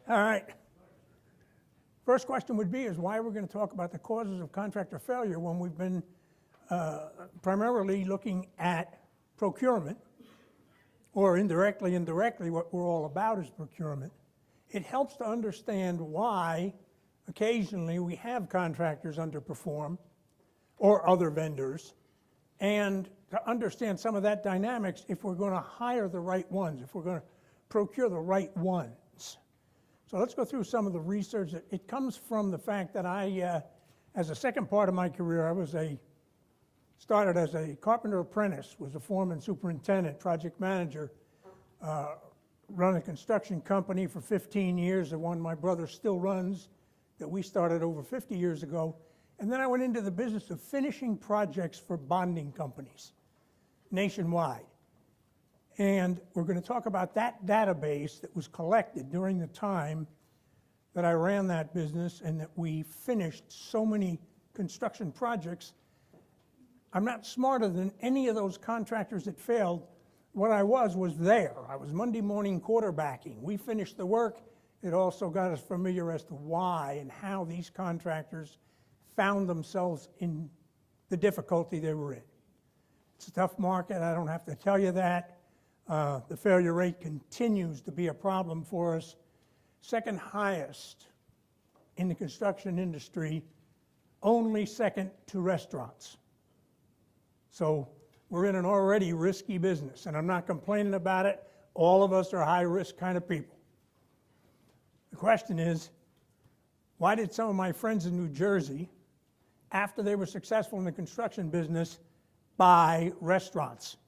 All right. First question would be is why we're going to talk about the causes of contractor failure when we've been primarily looking at procurement, or indirectly what we're all about is procurement. It helps to understand why occasionally we have contractors underperform or other vendors, and to understand some of that dynamics if we're going to hire the right ones, if we're going to procure the right ones. So let's go through some of the research. It comes from the fact that I, as a second part of my career, I started as a carpenter apprentice, was a foreman, superintendent, project manager, run a construction company for 15 years, the one my brother still runs, that we started over 50 years ago. And then I went into the business of finishing projects for bonding companies nationwide. And we're going to talk about that database that was collected during the time that I ran that business and that we finished so many construction projects. I'm not smarter than any of those contractors that failed. What I was there. I was Monday morning quarterbacking. We finished the work. It also got us familiar as to why and how these contractors found themselves in the difficulty they were in. It's a tough market, I don't have to tell you that. The failure rate continues to be a problem for us. Second highest in the construction industry, only second to restaurants. So we're in an already risky business, and I'm not complaining about it. All of us are high-risk kind of people. The question is, why did some of my friends in New Jersey, after they were successful in the construction business, buy restaurants?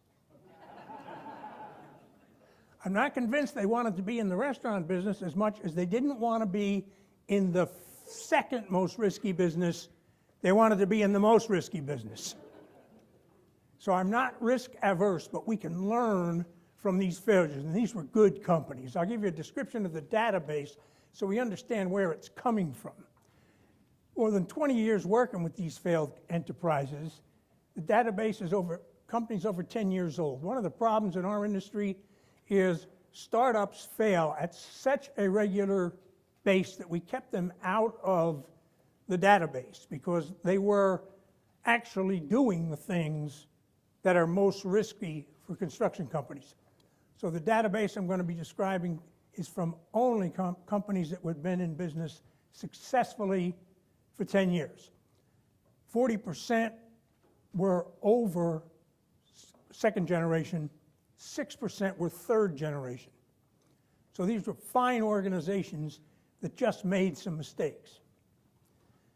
I'm not convinced they wanted to be in the restaurant business as much as they didn't want to be in the second most risky business. They wanted to be in the most risky business. So I'm not risk averse, but we can learn from these failures, and these were good companies. I'll give you a description of the database so we understand where it's coming from. More than 20 years working with these failed enterprises, the database is companies over 10 years old. One of the problems in our industry is startups fail at such a regular base that we kept them out of the database because they were actually doing the things that are most risky for construction companies. So the database I'm going to be describing is from only companies that have been in business successfully for 10 years. 40% were over second generation, 6% were third generation. So these were fine organizations that just made some mistakes.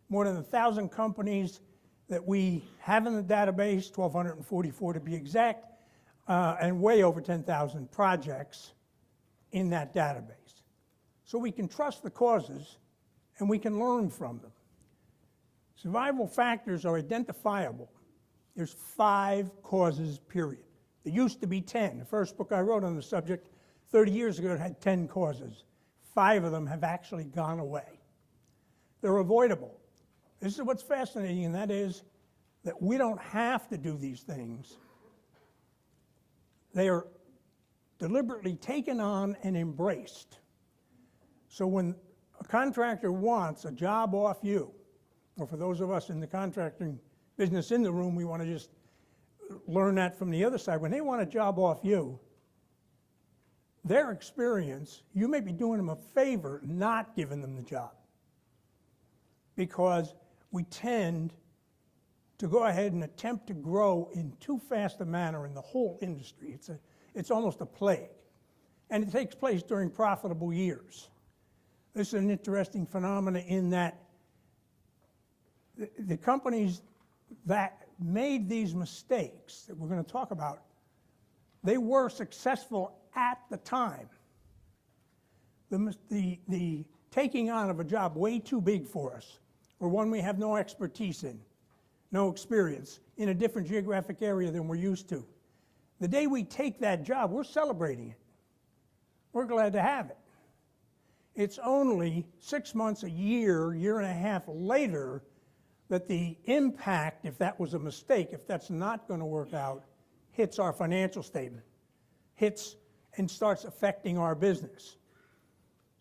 More than 1,000 companies that we have in the database, 1,244 to be exact, and way over 10,000 projects in that database. So we can trust the causes and we can learn from them. Survival factors are identifiable. There's 5 causes, period. There used to be 10. The first book I wrote on the subject 30 years ago had 10 causes. 5 of them have actually gone away. They're avoidable. This is what's fascinating, and that is that we don't have to do these things. They are deliberately taken on and embraced. So when a contractor wants a job off you, or for those of us in the contracting business in the room, we want to just learn that from the other side. When they want a job off you, their experience, you may be doing them a favor not giving them the job. Because we tend to go ahead and attempt to grow in too fast a manner in the whole industry. It's almost a plague. And it takes place during profitable years. This is an interesting phenomenon in that the companies that made these mistakes that we're going to talk about, they were successful at the time. The taking on of a job way too big for us, or one we have no expertise in, no experience, in a different geographic area than we're used to. The day we take that job, we're celebrating it. We're glad to have it. It's only 6 months, a year, year and a half later that the impact, if that was a mistake, if that's not going to work out, hits our financial statement, hits and starts affecting our business.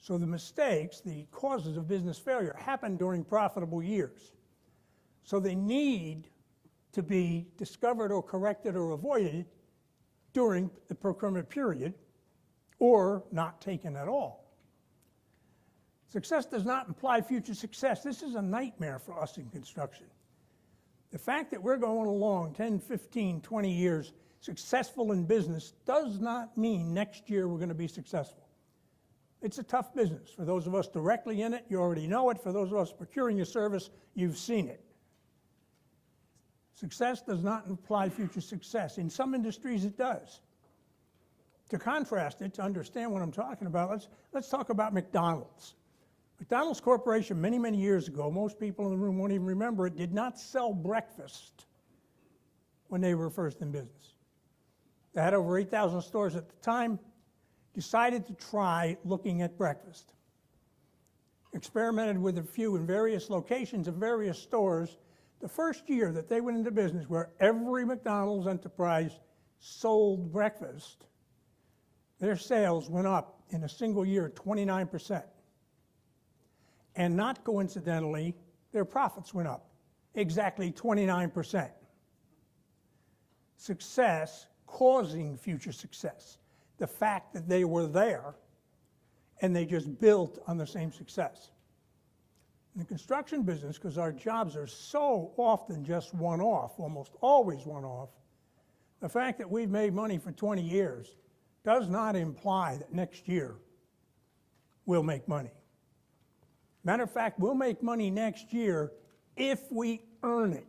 So the mistakes, the causes of business failure, happen during profitable years. So they need to be discovered or corrected or avoided during the procurement period, or not taken at all. Success does not imply future success. This is a nightmare for us in construction. The fact that we're going along 10, 15, 20 years successful in business does not mean next year we're going to be successful. It's a tough business. For those of us directly in it, you already know it. For those of us procuring a service, you've seen it. Success does not imply future success. In some industries, it does. To contrast it, to understand what I'm talking about, let's talk about McDonald's. McDonald's Corporation, many, many years ago, most people in the room won't even remember it, did not sell breakfast when they were first in business. They had over 8,000 stores at the time, decided to try looking at breakfast. Experimented with a few in various locations of various stores. The first year that they went into business, where every McDonald's enterprise sold breakfast, their sales went up in a single year 29%. And not coincidentally, their profits went up exactly 29%. Success causing future success. The fact that they were there and they just built on the same success. In the construction business, because our jobs are so often just one-off, almost always one-off, the fact that we've made money for 20 years does not imply that next year we'll make money. Matter of fact, we'll make money next year if we earn it.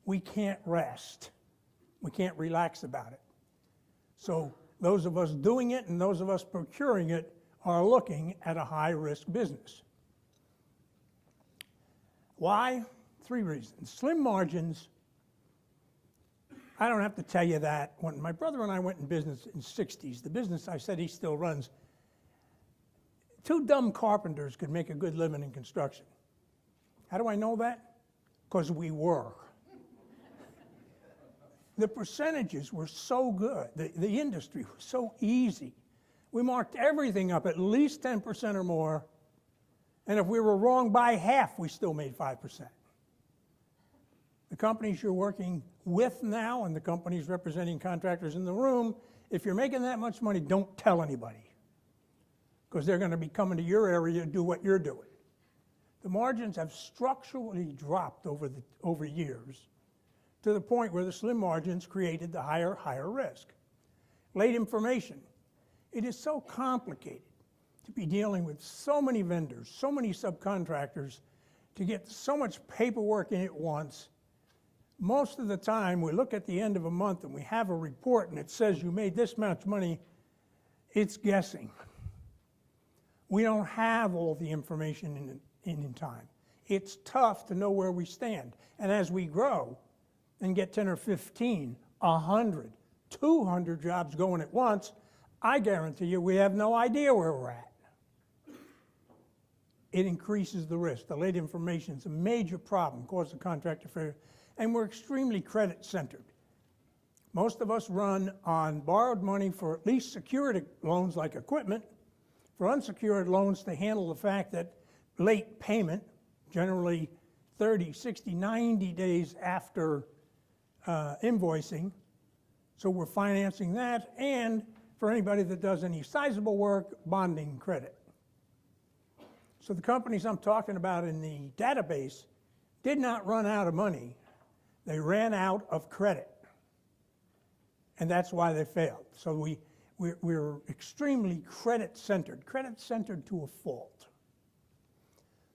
We can't rest. We can't relax about it. So those of us doing it and those of us procuring it are looking at a high-risk business. Why? 3 reasons. Slim margins. I don't have to tell you that. When my brother and I went in business in the 60s, the business I said he still runs, 2 dumb carpenters could make a good living in construction. How do I know that? Because we were. The percentages were so good. The industry was so easy. We marked everything up at least 10% or more, and if we were wrong by half, we still made 5%. The companies you're working with now and the companies representing contractors in the room, if you're making that much money, don't tell anybody, because they're going to be coming to your area to do what you're doing. The margins have structurally dropped over years to the point where the slim margins created the higher risk. Late information. It is so complicated to be dealing with so many vendors, so many subcontractors, to get so much paperwork in at once. Most of the time, we look at the end of a month and we have a report and it says you made this much money. It's guessing. We don't have all the information in time. It's tough to know where we stand. And as we grow and get 10 or 15, 100, 200 jobs going at once, I guarantee you we have no idea where we're at. It increases the risk. The late information is a major problem, causes a contractor failure, and we're extremely credit-centered. Most of us run on borrowed money for at least secured loans like equipment, for unsecured loans to handle the fact that late payment, generally 30, 60, 90 days after invoicing, so we're financing that, and for anybody that does any sizable work, bonding credit. So the companies I'm talking about in the database did not run out of money. They ran out of credit. And that's why they failed. So we're extremely credit-centered to a fault.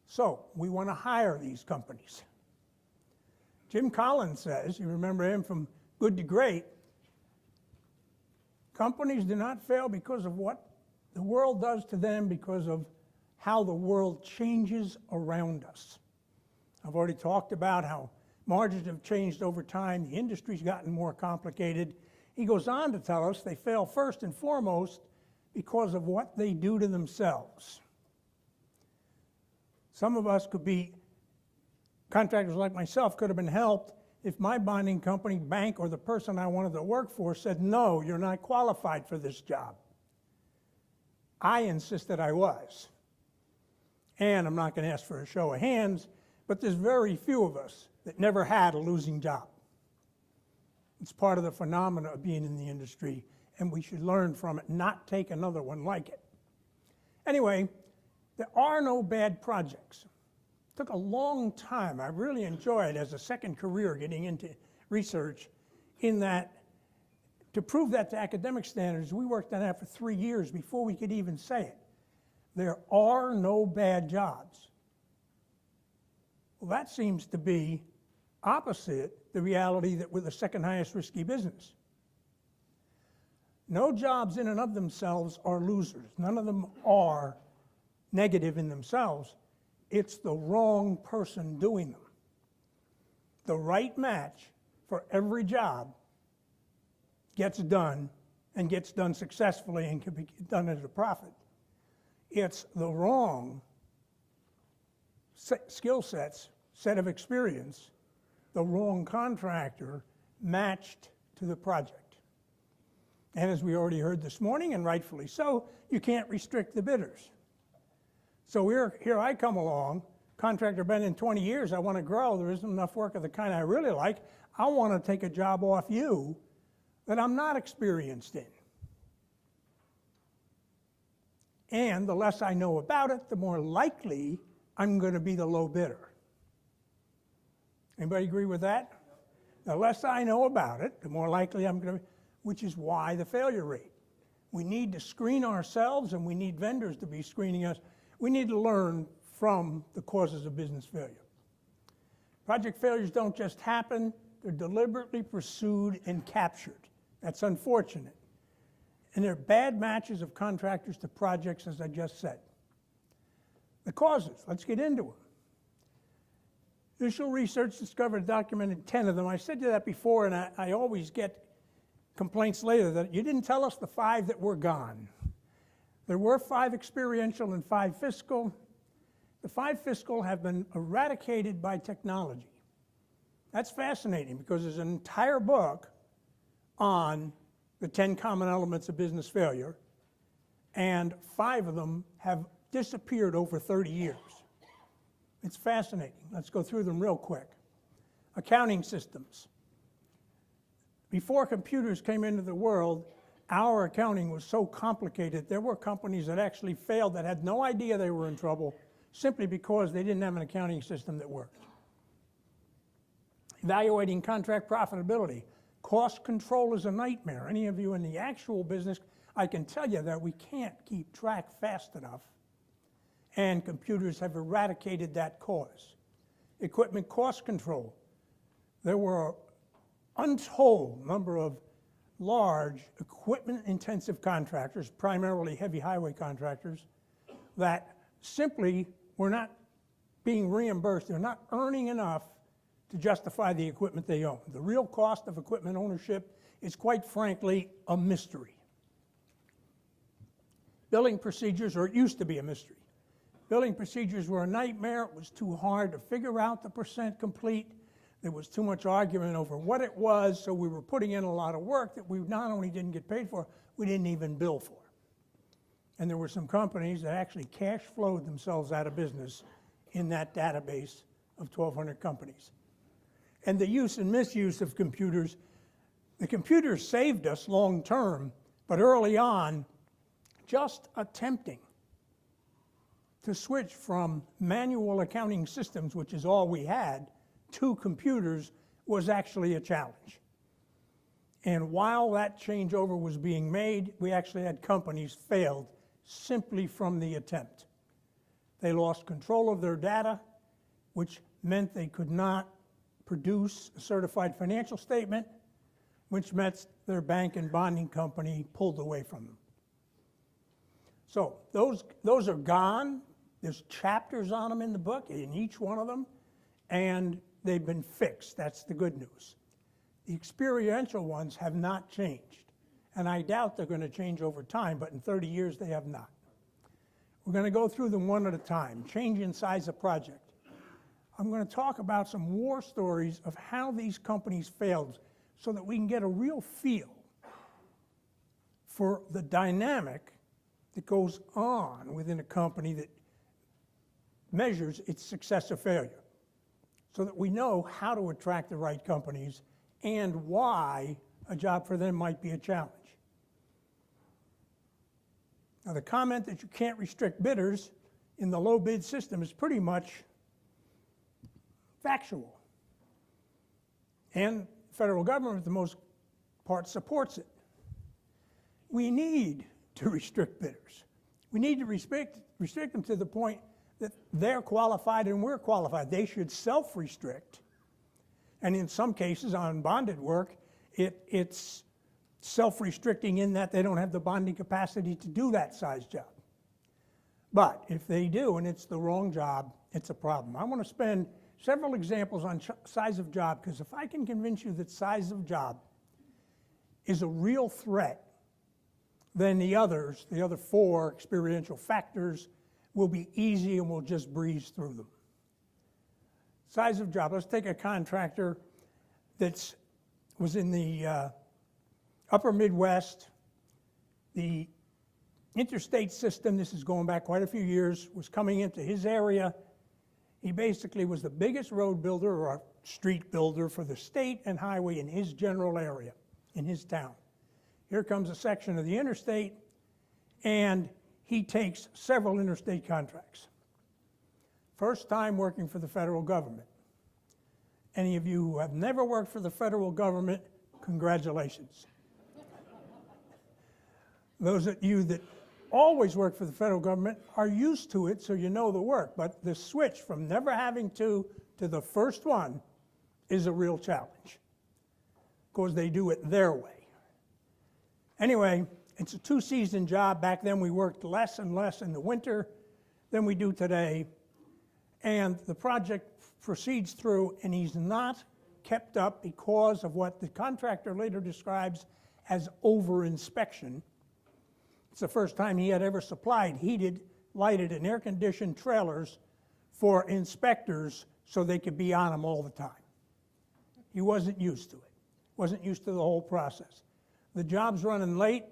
So we want to hire these companies. Jim Collins says, you remember him from Good to Great, companies do not fail because of what the world does to them, because of how the world changes around us. I've already talked about how margins have changed over time. The industry's gotten more complicated. He goes on to tell us they fail first and foremost because of what they do to themselves. Some of us could be, contractors like myself could have been helped if my bonding company, bank, or the person I wanted to work for said, no, you're not qualified for this job. I insisted I was. And I'm not going to ask for a show of hands, but there's very few of us that never had a losing job. It's part of the phenomena of being in the industry, and we should learn from it, not take another one like it. Anyway, there are no bad projects. It took a long time. I really enjoyed as a second career getting into research in that to prove that to academic standards, we worked on that for 3 years before we could even say it. There are no bad jobs. Well, that seems to be opposite the reality that we're the second highest risky business. No jobs in and of themselves are losers. None of them are negative in themselves. It's the wrong person doing them. The right match for every job gets done and gets done successfully and can be done at a profit. It's the wrong skill sets, set of experience, the wrong contractor matched to the project. And as we already heard this morning, and rightfully so, you can't restrict the bidders. So here I come along, contractor been in 20 years, I want to grow, there isn't enough work of the kind I really like, I want to take a job off you that I'm not experienced in. And the less I know about it, the more likely I'm going to be the low bidder. Anybody agree with that? The less I know about it, the more likely I'm going to be, which is why the failure rate. We need to screen ourselves, and we need vendors to be screening us. We need to learn from the causes of business failure. Project failures don't just happen, they're deliberately pursued and captured. That's unfortunate. And they're bad matches of contractors to projects, as I just said. The causes, let's get into them. Initial research discovered, documented 10 of them. I said you that before, and I always get complaints later that you didn't tell us the 5 that were gone. There were 5 experiential and 5 fiscal. The 5 fiscal have been eradicated by technology. That's fascinating because there's an entire book on the 10 common elements of business failure, and 5 of them have disappeared over 30 years. It's fascinating. Let's go through them real quick. Accounting systems. Before computers came into the world, our accounting was so complicated, there were companies that actually failed that had no idea they were in trouble simply because they didn't have an accounting system that worked. Evaluating contract profitability. Cost control is a nightmare. Any of you in the actual business, I can tell you that we can't keep track fast enough, and computers have eradicated that cause. Equipment cost control. There were untold number of large equipment-intensive contractors, primarily heavy highway contractors, that simply were not being reimbursed. They're not earning enough to justify the equipment they own. The real cost of equipment ownership is, quite frankly, a mystery. Billing procedures, or it used to be a mystery. Billing procedures were a nightmare. It was too hard to figure out the percent complete. There was too much argument over what it was, so we were putting in a lot of work that we not only didn't get paid for, we didn't even bill for. And there were some companies that actually cash flowed themselves out of business in that database of 1,200 companies. And the use and misuse of computers, the computers saved us long term, but early on, just attempting to switch from manual accounting systems, which is all we had, to computers was actually a challenge. And while that changeover was being made, we actually had companies failed simply from the attempt. They lost control of their data, which meant they could not produce a certified financial statement, which meant their bank and bonding company pulled away from them. So those are gone. There's chapters on them in the book, in each one of them, and they've been fixed. That's the good news. The experiential ones have not changed, and I doubt they're going to change over time, but in 30 years they have not. We're going to go through them one at a time. Change in size of project. I'm going to talk about some war stories of how these companies failed so that we can get a real feel for the dynamic that goes on within a company that measures its success or failure, so that we know how to attract the right companies and why a job for them might be a challenge. Now, the comment that you can't restrict bidders in the low bid system is pretty much factual. And the federal government, for the most part, supports it. We need to restrict bidders. We need to restrict them to the point that they're qualified and we're qualified. They should self-restrict. And in some cases, on bonded work, it's self-restricting in that they don't have the bonding capacity to do that size job. But if they do and it's the wrong job, it's a problem. I want to spend several examples on size of job, because if I can convince you that size of job is a real threat, then the other four experiential factors will be easy and we'll just breeze through them. Size of job. Let's take a contractor that was in the upper Midwest. The interstate system, this is going back quite a few years, was coming into his area. He basically was the biggest road builder or street builder for the state and highway in his general area, in his town. Here comes a section of the interstate, and he takes several interstate contracts. First time working for the federal government. Any of you who have never worked for the federal government, congratulations. Those of you that always work for the federal government are used to it, so you know the work. But the switch from never having to the first one is a real challenge, because they do it their way. Anyway, it's a two-season job. Back then we worked less and less in the winter than we do today. And the project proceeds through, and he's not kept up because of what the contractor later describes as over-inspection. It's the first time he had ever supplied heated, lighted, and air-conditioned trailers for inspectors so they could be on them all the time. He wasn't used to it. Wasn't used to the whole process. The job's running late.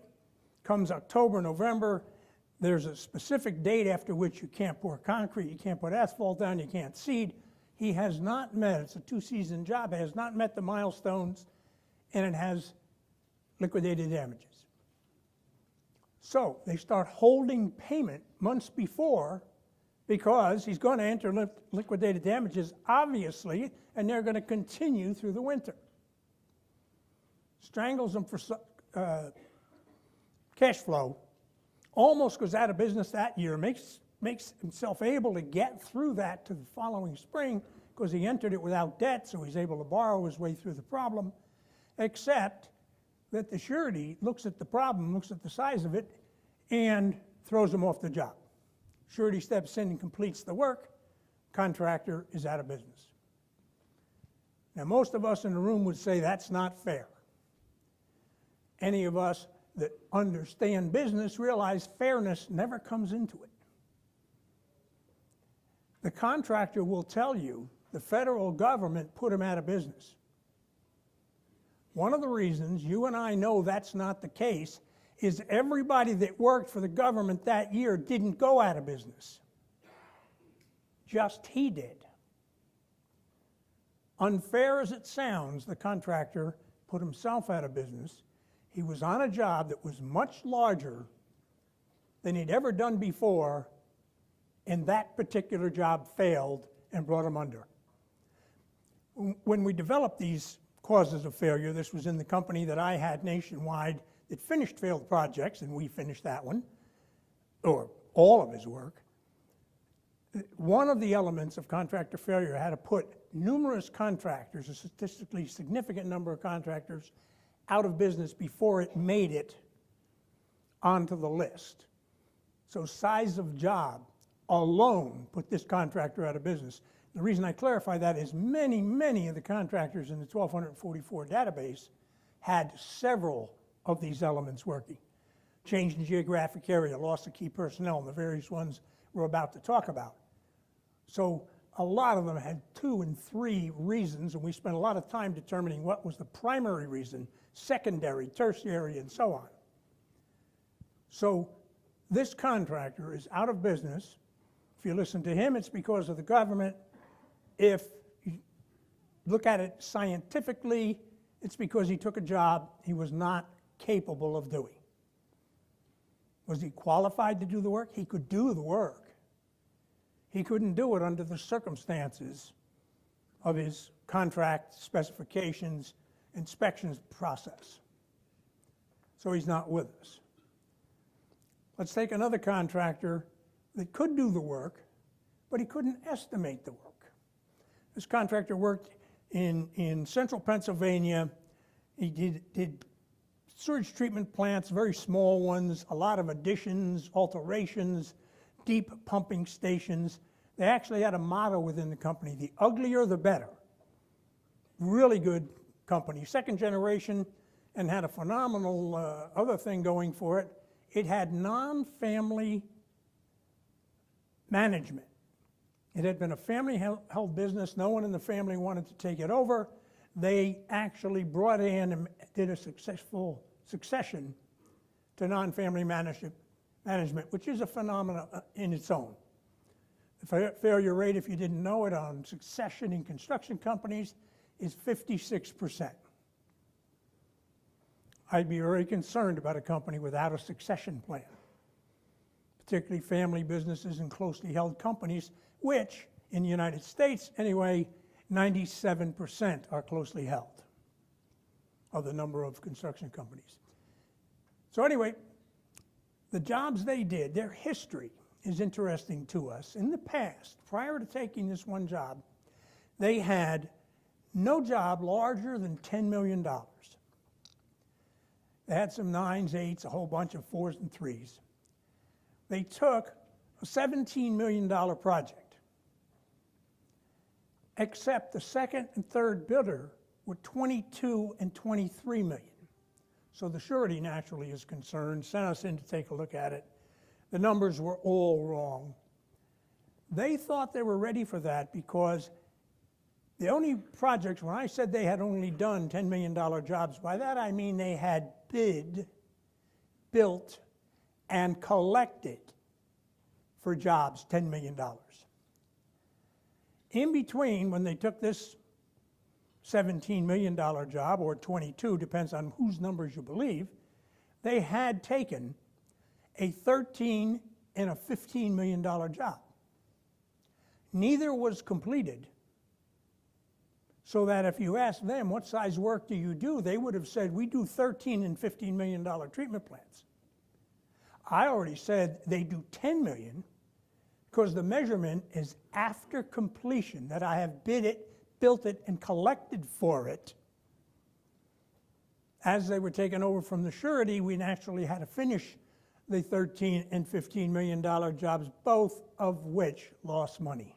Comes October, November. There's a specific date after which you can't pour concrete, you can't put asphalt down, you can't seed. He has not met, it's a two-season job, it has not met the milestones, and it has liquidated damages. So they start holding payment months before, because he's going to enter liquidated damages, obviously, and they're going to continue through the winter. Strangles them for cash flow, almost goes out of business that year, makes himself able to get through that to the following spring, because he entered it without debt, so he's able to borrow his way through the problem, except that the surety looks at the problem, looks at the size of it, and throws him off the job. Surety steps in and completes the work. Contractor is out of business. Now, most of us in the room would say that's not fair. Any of us that understand business realize fairness never comes into it. The contractor will tell you the federal government put him out of business. One of the reasons you and I know that's not the case is everybody that worked for the government that year didn't go out of business. Just he did. Unfair as it sounds, the contractor put himself out of business. He was on a job that was much larger than he'd ever done before, and that particular job failed and brought him under. When we developed these causes of failure, this was in the company that I had nationwide that finished failed projects, and we finished that one, or all of his work. One of the elements of contractor failure had to put numerous contractors, a statistically significant number of contractors, out of business before it made it onto the list. So size of job alone put this contractor out of business. The reason I clarify that is many of the contractors in the 1244 database had several of these elements working. Change in geographic area, loss of key personnel, and the various ones we're about to talk about. So a lot of them had 2 and 3 reasons, and we spent a lot of time determining what was the primary reason, secondary, tertiary, and so on. So This contractor is out of business. If you listen to him, it's because of the government. If you look at it scientifically, it's because he took a job he was not capable of doing. Was he qualified to do the work? He could do the work. He couldn't do it under the circumstances of his contract specifications, inspections process. So he's not with us. Let's take another contractor that could do the work, but he couldn't estimate the work. This contractor worked in central Pennsylvania. He did sewage treatment plants, very small ones, a lot of additions, alterations, deep pumping stations. They actually had a motto within the company, the uglier the better. Really good company, second generation, and had a phenomenal other thing going for it. It had non-family management. It had been a family-held business. No one in the family wanted to take it over. They actually brought in and did a successful succession to non-family management, which is a phenomenon in its own. The failure rate, if you didn't know it, on succession in construction companies is 56%. I'd be very concerned about a company without a succession plan, particularly family businesses and closely held companies, which in the United States anyway, 97% are closely held of the number of construction companies. So anyway, the jobs they did, their history is interesting to us. In the past, prior to taking this one job, they had no job larger than $10 million. They had some 9s, 8s, a whole bunch of 4s and 3s. They took a $17 million project, except the second and third bidder were 22 and 23 million. So the surety naturally is concerned, sent us in to take a look at it. The numbers were all wrong. They thought they were ready for that because the only projects, when I said they had only done $10 million jobs, by that I mean they had bid, built, and collected for jobs $10 million. In between, when they took this $17 million job, or 22, depends on whose numbers you believe, they had taken a $13 and a $15 million job. Neither was completed, so that if you asked them, what size work do you do, they would have said, we do $13 and $15 million treatment plants. I already said they do $10 million, because the measurement is after completion, that I have bid it, built it, and collected for it. As they were taken over from the surety, we naturally had to finish the $13 and $15 million jobs, both of which lost money.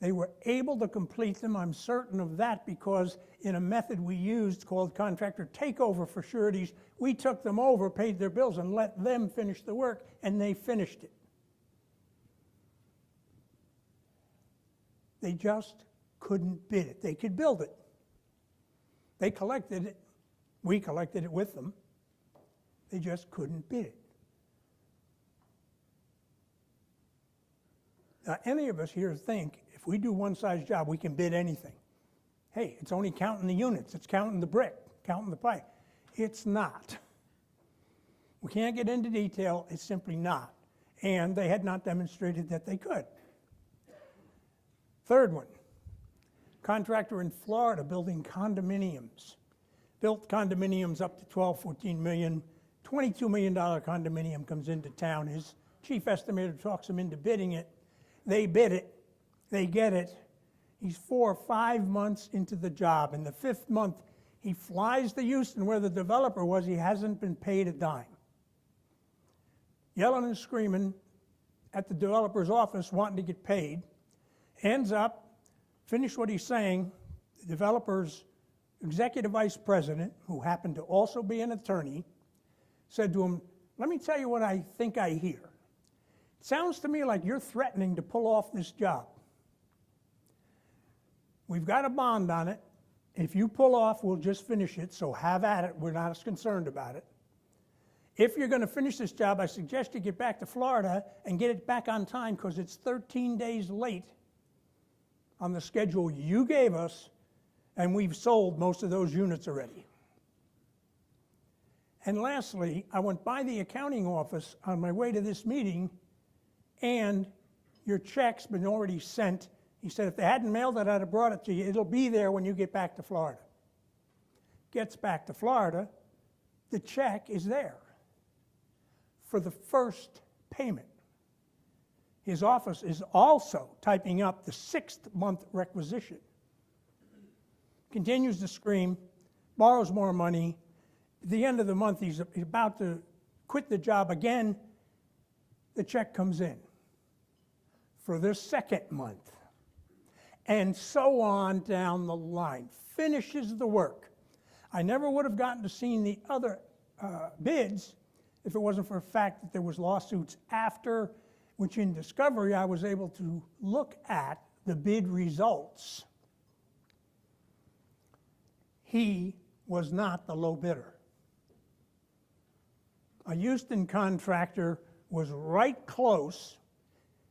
They were able to complete them, I'm certain of that, because in a method we used called contractor takeover for sureties, we took them over, paid their bills, and let them finish the work, and they finished it. They just couldn't bid it. They could build it. They collected it. We collected it with them. They just couldn't bid it. Now, any of us here think if we do one size job, we can bid anything. Hey, it's only counting the units. It's counting the brick, counting the pipe. It's not. We can't get into detail. It's simply not. And they had not demonstrated that they could. Third one, contractor in Florida building condominiums. Built condominiums up to 12, 14 million. $22 million condominium comes into town. His chief estimator talks him into bidding it. They bid it. They get it. He's 4 or 5 months into the job. In the 5th month, he flies to Houston where the developer was. He hasn't been paid a dime. Yelling and screaming at the developer's office, wanting to get paid. Ends up, finish what he's saying, the developer's executive vice president, who happened to also be an attorney, said to him, let me tell you what I think I hear. It sounds to me like you're threatening to pull off this job. We've got a bond on it. If you pull off, we'll just finish it, so have at it. We're not as concerned about it. If you're going to finish this job, I suggest you get back to Florida and get it back on time because it's 13 days late on the schedule you gave us, and we've sold most of those units already. And lastly, I went by the accounting office on my way to this meeting, and your check's been already sent. He said, if they hadn't mailed it, I'd have brought it to you. It'll be there when you get back to Florida. Gets back to Florida, the check is there for the first payment. His office is also typing up the 6th month requisition. Continues to scream, borrows more money. At the end of the month, he's about to quit the job again. The check comes in for the 2nd month. And so on down the line. Finishes the work. I never would have gotten to see the other bids if it wasn't for the fact that there was lawsuits after, which in discovery I was able to look at the bid results. He was not the low bidder. A Houston contractor was right close,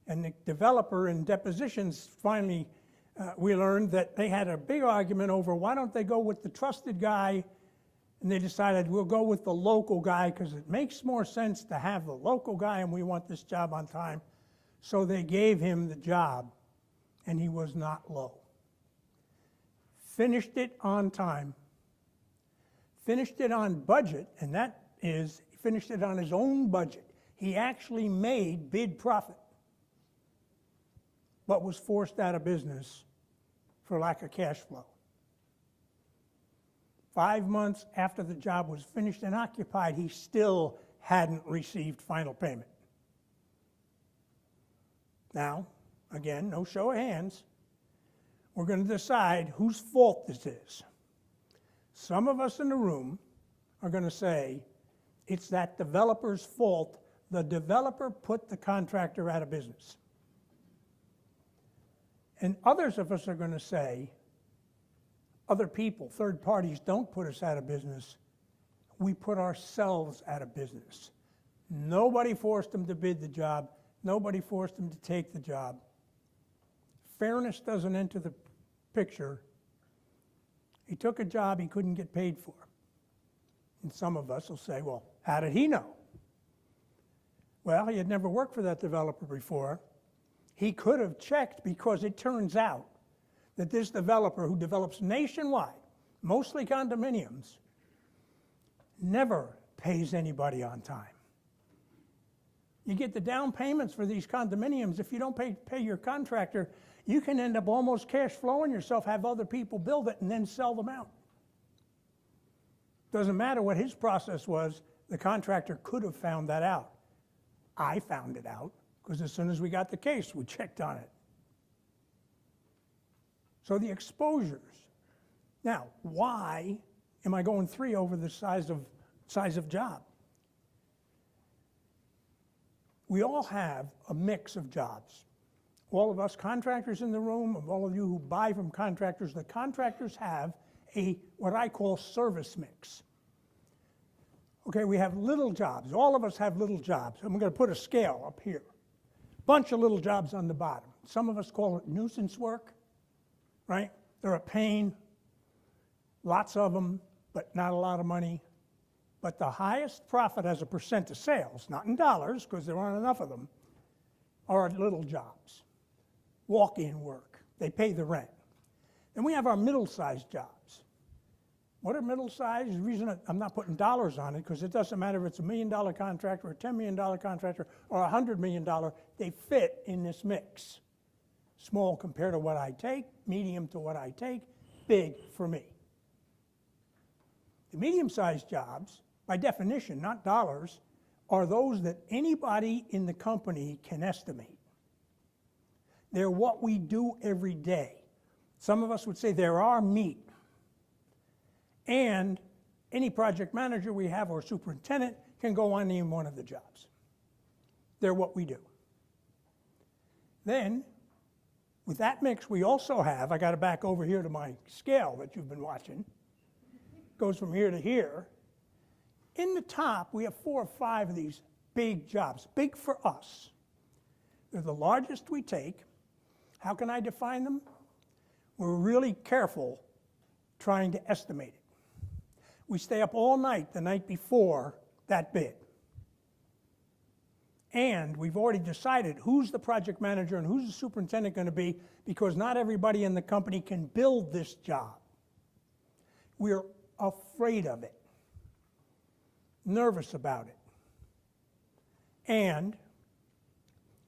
and the developer in depositions finally, we learned that they had a big argument over why don't they go with the trusted guy, and they decided we'll go with the local guy because it makes more sense to have the local guy and we want this job on time. So they gave him the job, and he was not low. Finished it on time. Finished it on budget, and that is, he finished it on his own budget. He actually made bid profit, but was forced out of business for lack of cash flow. 5 months after the job was finished and occupied, he still hadn't received final payment. Now, again, no show of hands. We're going to decide whose fault this is. Some of us in the room are going to say, it's that developer's fault. The developer put the contractor out of business. And others of us are going to say, other people, third parties, don't put us out of business. We put ourselves out of business. Nobody forced them to bid the job. Nobody forced them to take the job. Fairness doesn't enter the picture. He took a job he couldn't get paid for. And some of us will say, well, how did he know? Well, he had never worked for that developer before. He could have checked, because it turns out that this developer, who develops nationwide, mostly condominiums, never pays anybody on time. You get the down payments for these condominiums. If you don't pay your contractor, you can end up almost cash flowing yourself, have other people build it, and then sell them out. Doesn't matter what his process was, the contractor could have found that out. I found it out, because as soon as we got the case, we checked on it. So the exposures. Now, why am I going 3 over the size of job? We all have a mix of jobs. All of us contractors in the room, of all of you who buy from contractors, the contractors have what I call service mix. Okay, we have little jobs. All of us have little jobs. I'm going to put a scale up here. Bunch of little jobs on the bottom. Some of us call it nuisance work, right? They're a pain. Lots of them, but not a lot of money. But the highest profit as a percent of sales, not in dollars, because there aren't enough of them, are little jobs. Walk-in work. They pay the rent. Then we have our middle-sized jobs. What are middle-sized? The reason I'm not putting dollars on it, because it doesn't matter if it's $1 million contract or a $10 million contractor or a $100 million, they fit in this mix. Small compared to what I take, medium to what I take, big for me. The medium-sized jobs, by definition, not dollars, are those that anybody in the company can estimate. They're what we do every day. Some of us would say they're our meat. And any project manager we have or superintendent can go on any one of the jobs. They're what we do. Then, with that mix, we also have, I got to back over here to my scale that you've been watching, goes from here to here, In the top, we have 4 or 5 of these big jobs, big for us. They're the largest we take. How can I define them? We're really careful trying to estimate it. We stay up all night the night before that bid. And we've already decided who's the project manager and who's the superintendent going to be, because not everybody in the company can build this job. We're afraid of it, nervous about it. And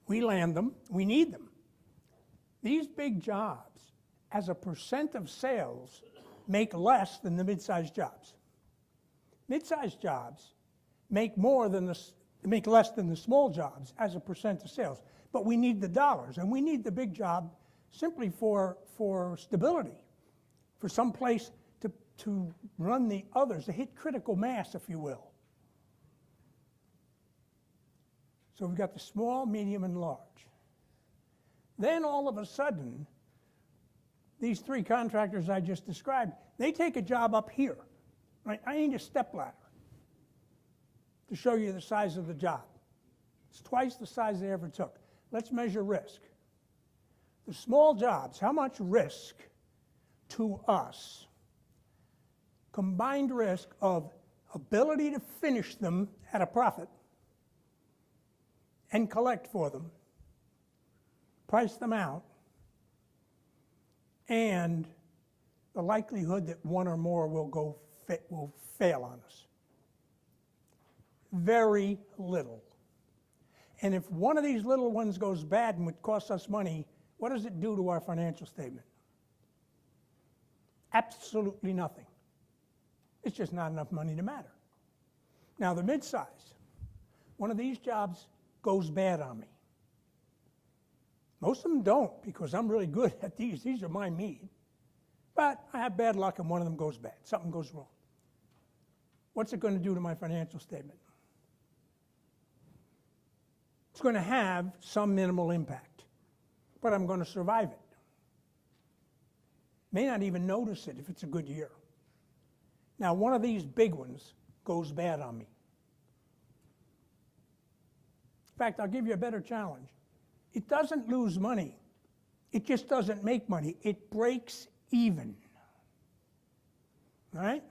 we land them, we need them. These big jobs, as a percent of sales, make less than the mid-sized jobs. Mid-sized jobs make less than the small jobs as a percent of sales. But we need the dollars, and we need the big job simply for stability, for some place to run the others, to hit critical mass, if you will. So we've got the small, medium, and large. Then all of a sudden, these 3 contractors I just described, they take a job up here. Right? I need a stepladder to show you the size of the job. It's twice the size they ever took. Let's measure risk. The small jobs, how much risk to us? Combined risk of ability to finish them at a profit and collect for them, price them out, and the likelihood that one or more will fail on us. Very little. And if one of these little ones goes bad and it costs us money, what does it do to our financial statement? Absolutely nothing. It's just not enough money to matter. Now the mid-size, one of these jobs goes bad on me. Most of them don't, because I'm really good at these. These are my meat. But I have bad luck and one of them goes bad. Something goes wrong. What's it going to do to my financial statement? It's going to have some minimal impact, but I'm going to survive it. May not even notice it if it's a good year. Now, one of these big ones goes bad on me. In fact, I'll give you a better challenge. It doesn't lose money. It just doesn't make money. It breaks even. All right?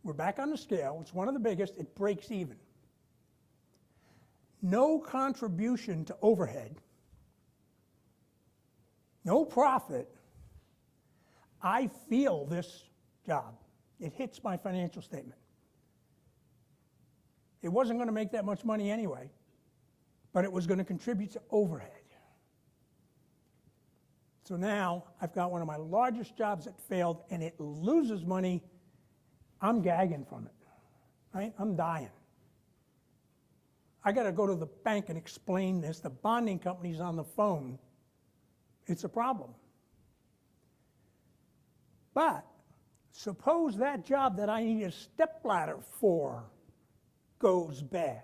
We're back on the scale. It's one of the biggest. It breaks even. No contribution to overhead. No profit. I feel this job. It hits my financial statement. It wasn't going to make that much money anyway, but it was going to contribute to overhead. So now I've got one of my largest jobs that failed, and it loses money. I'm gagging from it, right? I'm dying. I got to go to the bank and explain this. The bonding company's on the phone. It's a problem. But suppose that job that I need a stepladder for goes bad.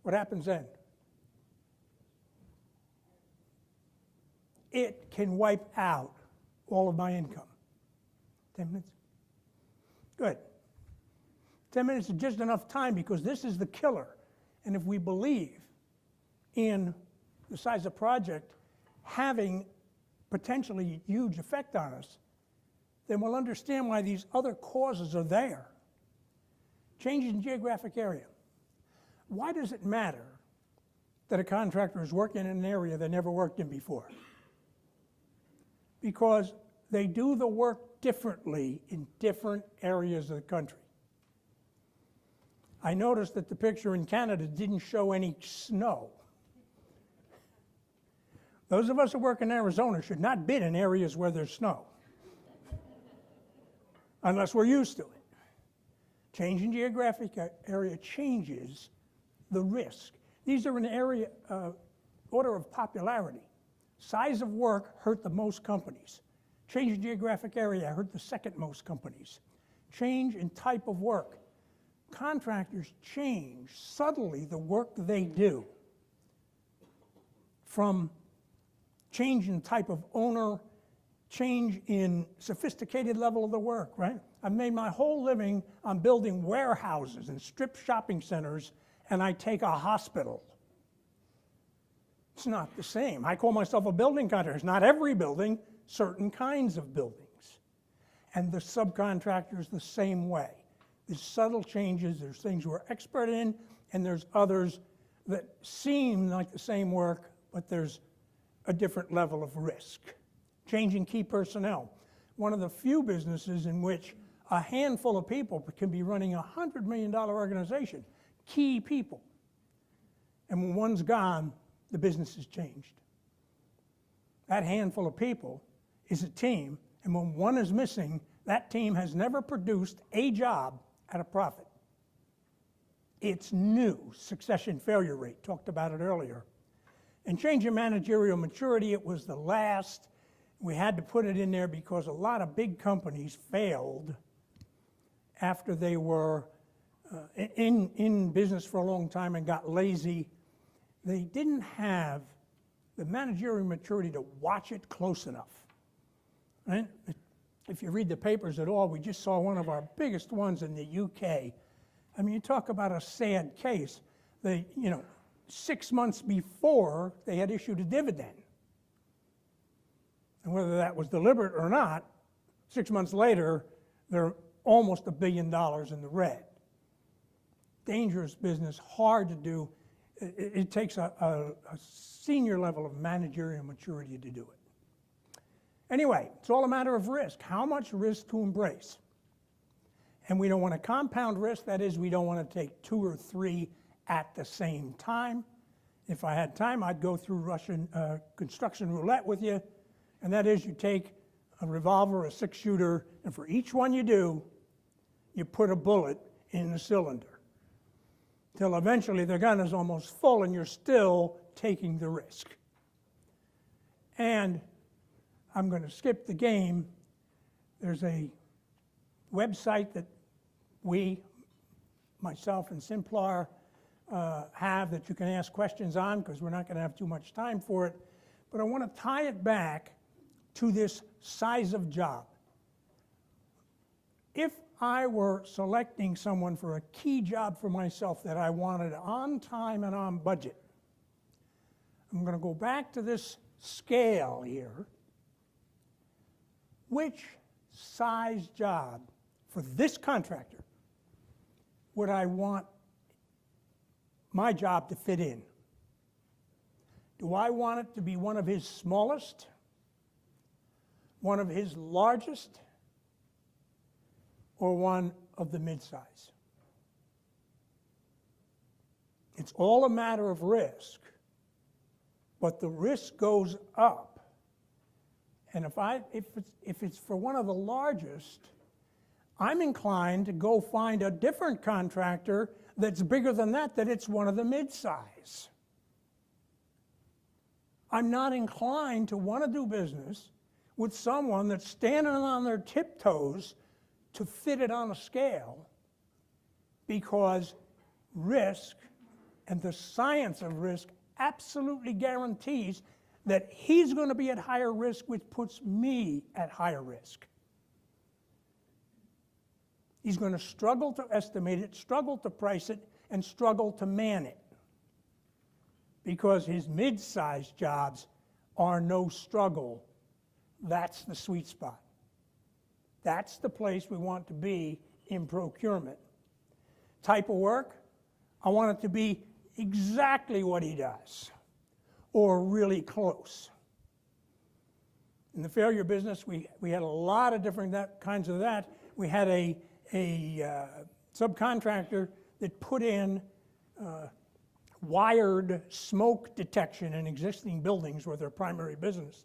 What happens then? It can wipe out all of my income. 10 minutes? Good. 10 minutes is just enough time, because this is the killer. And if we believe in the size of project having potentially a huge effect on us, then we'll understand why these other causes are there. Change in geographic area. Why does it matter that a contractor is working in an area they never worked in before? Because they do the work differently in different areas of the country. I noticed that the picture in Canada didn't show any snow. Those of us who work in Arizona should not bid in areas where there's snow, unless we're used to it. Change in geographic area changes the risk. These are an area, order of popularity. Size of work hurt the most companies. Change in geographic area hurt the second most companies. Change in type of work. Contractors change subtly the work they do from change in type of owner change in sophisticated level of the work, right? I've made my whole living on building warehouses and strip shopping centers, and I take a hospital. It's not the same. I call myself a building contractor. It's not every building, certain kinds of buildings. And the subcontractor is the same way. There's subtle changes, there's things we're expert in, and there's others that seem like the same work, but there's a different level of risk. Changing key personnel. One of the few businesses in which a handful of people can be running a $100 million organization, key people. And when one's gone, the business has changed. That handful of people is a team, and when one is missing, that team has never produced a job at a profit. It's new, succession failure rate, talked about it earlier. And change in managerial maturity, it was the last. We had to put it in there because a lot of big companies failed after they were in business for a long time and got lazy. They didn't have the managerial maturity to watch it close enough. Right? If you read the papers at all, we just saw one of our biggest ones in the UK. I mean, you talk about a sad case. 6 months before, they had issued a dividend. And whether that was deliberate or not, 6 months later, they're almost $1 billion in the red. Dangerous business, hard to do. It takes a senior level of managerial maturity to do it. Anyway, it's all a matter of risk. How much risk to embrace? And we don't want to compound risk. That is, we don't want to take 2 or 3 at the same time. If I had time, I'd go through Russian construction roulette with you. And that is, you take a revolver, a 6-shooter, and for each one you do, you put a bullet in the cylinder. Till eventually the gun is almost full and you're still taking the risk. And I'm going to skip the game. There's a website that we, myself and Simplar, have that you can ask questions on, because we're not going to have too much time for it. But I want to tie it back to this size of job. If I were selecting someone for a key job for myself that I wanted on time and on budget, I'm going to go back to this scale here. Which size job for this contractor would I want my job to fit in? Do I want it to be one of his smallest, one of his largest, or one of the mid-size? It's all a matter of risk, but the risk goes up. And if it's for one of the largest, I'm inclined to go find a different contractor that's bigger than that it's one of the mid-size. I'm not inclined to want to do business with someone that's standing on their tiptoes to fit it on a scale, because risk and the science of risk absolutely guarantees that he's going to be at higher risk, which puts me at higher risk. He's going to struggle to estimate it, struggle to price it, and struggle to man it, because his mid-sized jobs are no struggle. That's the sweet spot. That's the place we want to be in procurement. Type of work, I want it to be exactly what he does, or really close. In the failure business, we had a lot of different kinds of that. We had a subcontractor that put in wired smoke detection in existing buildings were their primary business.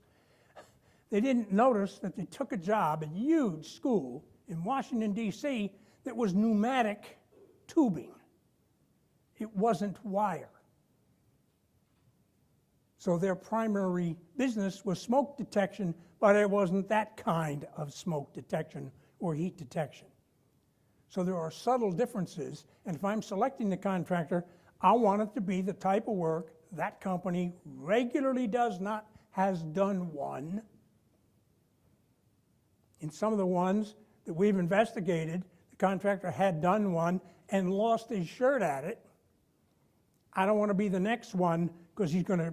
They didn't notice that they took a job, a huge school in Washington, D.C., that was pneumatic tubing. It wasn't wire. So their primary business was smoke detection, but it wasn't that kind of smoke detection or heat detection. So there are subtle differences, and if I'm selecting the contractor, I want it to be the type of work that company regularly does not, has done one, In some of the ones that we've investigated, the contractor had done one and lost his shirt at it. I don't want to be the next one because he's going to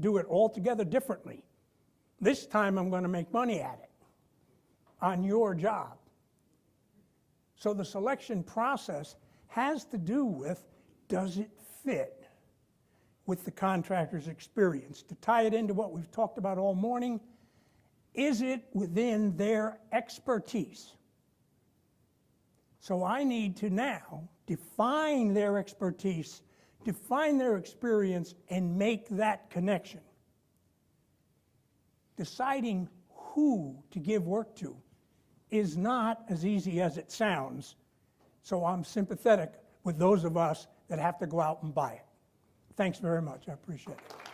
do it altogether differently. This time I'm going to make money at it on your job. So the selection process has to do with, does it fit with the contractor's experience? To tie it into what we've talked about all morning, is it within their expertise? So I need to now define their expertise, define their experience, and make that connection. Deciding who to give work to is not as easy as it sounds. So I'm sympathetic with those of us that have to go out and buy it. Thanks very much. I appreciate it.